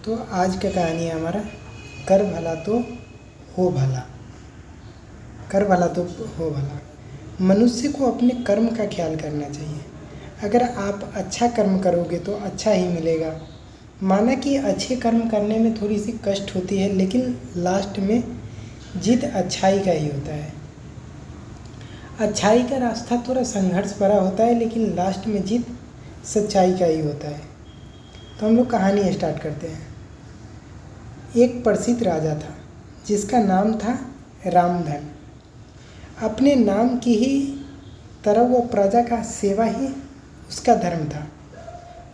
तो आज का कहानी है हमारा कर भला तो हो भला। कर भला तो हो भला। मनुष्य को अपने कर्म का ख्याल करना चाहिए। अगर आप अच्छा कर्म करोगे तो अच्छा ही मिलेगा। माना कि अच्छे कर्म करने में थोड़ी सी कष्ट होती है, लेकिन लास्ट में जीत अच्छाई का ही होता है। अच्छाई का रास्ता थोड़ा संघर्ष भरा होता है, लेकिन लास्ट में जीत सच्चाई का ही होता है। तो हम लोग कहानी स्टार्ट करते हैं। एक प्रसिद्ध राजा था जिसका नाम था रामधन। अपने नाम की ही तरह वो प्रजा का सेवा ही उसका धर्म था।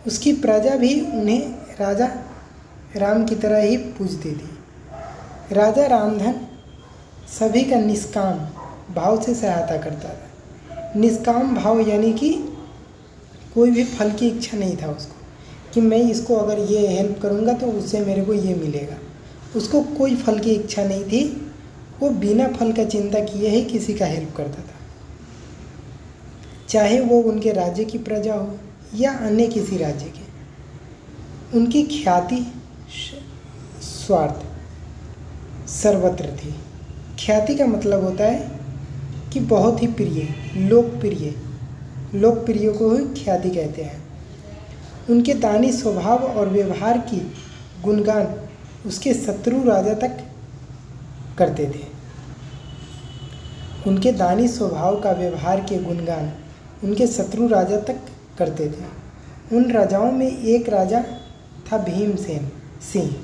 उसकी प्रजा भी उन्हें राजा राम की तरह ही पूजती थी। राजा रामधन सभी का निष्काम भाव से सहायता करता था। निष्काम भाव यानी कि कोई भी फल की इच्छा नहीं था उसको, कि मैं इसको अगर ये हेल्प करूँगा तो उससे मेरे को ये मिलेगा। उसको कोई फल की इच्छा नहीं थी। वो बिना फल का चिंता किए ही किसी का हेल्प करता था, चाहे वो उनके राज्य की प्रजा हो या अन्य किसी राज्य की। उनकी ख्याति स्वार्थ सर्वत्र थी। ख्याति का मतलब होता है कि बहुत ही प्रिय, लोकप्रिय। लोकप्रिय को ही ख्याति कहते हैं। उनके दानी स्वभाव और व्यवहार की गुणगान उसके शत्रु राजा तक करते थे। उनके दानी स्वभाव का व्यवहार के गुणगान उनके शत्रु राजा तक करते थे। उन राजाओं में एक राजा था भीमसेन सिंह,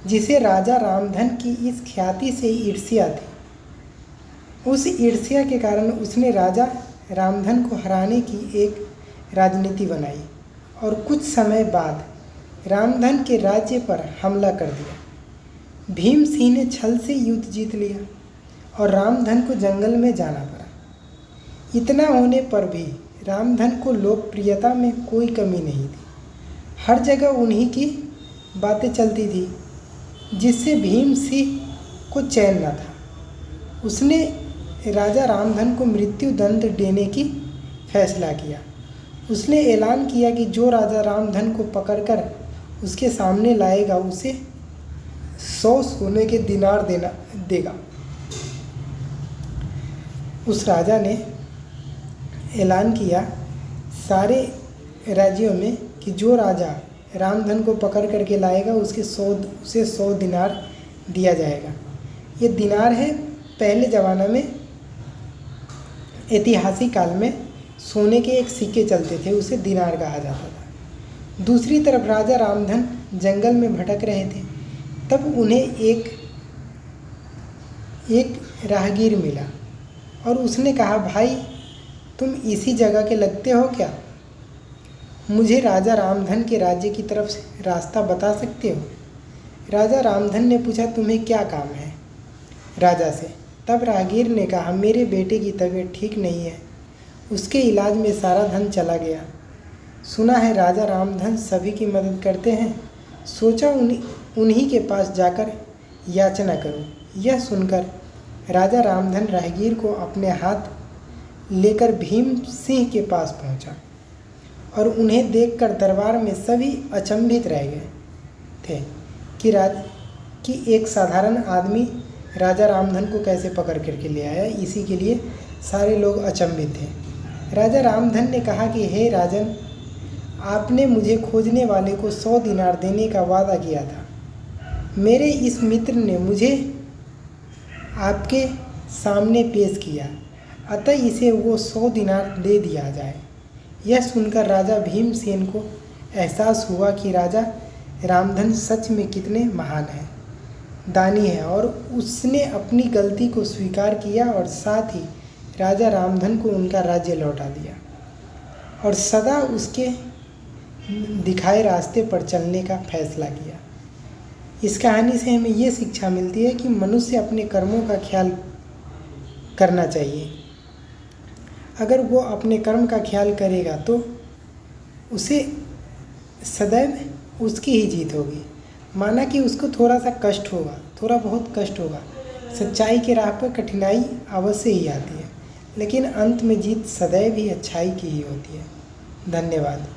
जिसे राजा रामधन की इस ख्याति से ईर्ष्या थी। उस ईर्ष्या के कारण उसने राजा रामधन को हराने की एक राजनीति बनाई और कुछ समय बाद रामधन के राज्य पर हमला कर दिया। भीम सिंह ने छल से युद्ध जीत लिया और रामधन को जंगल में जाना पड़ा। इतना होने पर भी रामधन को लोकप्रियता में कोई कमी नहीं थी। हर जगह उन्हीं की बातें चलती थी, जिससे भीम सिंह को चैन न था। उसने राजा रामधन को मृत्यु दंड देने की फैसला किया। उसने ऐलान किया कि जो राजा रामधन को पकड़कर उसके सामने लाएगा उसे 100 सोने के दिनार देगा। उस राजा ने ऐलान किया सारे राज्यों में कि जो राजा रामधन को पकड़ करके लाएगा उसे 100 दिनार दिया जाएगा। ये दिनार है, पहले ज़माना में ऐतिहासिक काल में सोने के एक सिक्के चलते थे, उसे दिनार कहा जाता था। दूसरी तरफ राजा रामधन जंगल में भटक रहे थे। तब उन्हें एक राहगीर मिला और उसने कहा, भाई तुम इसी जगह के लगते हो क्या? मुझे राजा रामधन के राज्य की तरफ से रास्ता बता सकते हो? राजा रामधन ने पूछा, तुम्हें क्या काम है राजा से? तब राहगीर ने कहा, मेरे बेटे की तबीयत ठीक नहीं है, उसके इलाज में सारा धन चला गया। सुना है राजा रामधन सभी की मदद करते हैं, सोचा उन्हीं के पास जाकर याचना करूं। यह सुनकर राजा रामधन राहगीर को अपने हाथ लेकर भीम सिंह के पास पहुंचा और उन्हें देखकर दरबार में सभी अचंभित रह गए थे कि एक साधारण आदमी राजा रामधन को कैसे पकड़ करके ले आया। इसी के लिए सारे लोग अचंभित थे। राजा रामधन ने कहा कि हे राजन, आपने मुझे खोजने वाले को 100 दिनार देने का वादा किया था। मेरे इस मित्र ने मुझे आपके सामने पेश किया, अतः इसे वो 100 दिनार दे दिया जाए। यह सुनकर राजा भीमसेन को एहसास हुआ कि राजा रामधन सच में कितने महान हैं, दानी है, और उसने अपनी गलती को स्वीकार किया और साथ ही राजा रामधन को उनका राज्य लौटा दिया और सदा उसके दिखाए रास्ते पर चलने का फैसला किया। इस कहानी से हमें ये शिक्षा मिलती है कि मनुष्य अपने कर्मों का ख्याल करना चाहिए। अगर वो अपने कर्म का ख्याल करेगा तो उसे सदैव उसकी ही जीत होगी। माना कि उसको थोड़ा सा कष्ट होगा, थोड़ा बहुत कष्ट होगा, सच्चाई के राह पर कठिनाई अवश्य ही आती है, लेकिन अंत में जीत सदैव ही अच्छाई की ही होती है। धन्यवाद।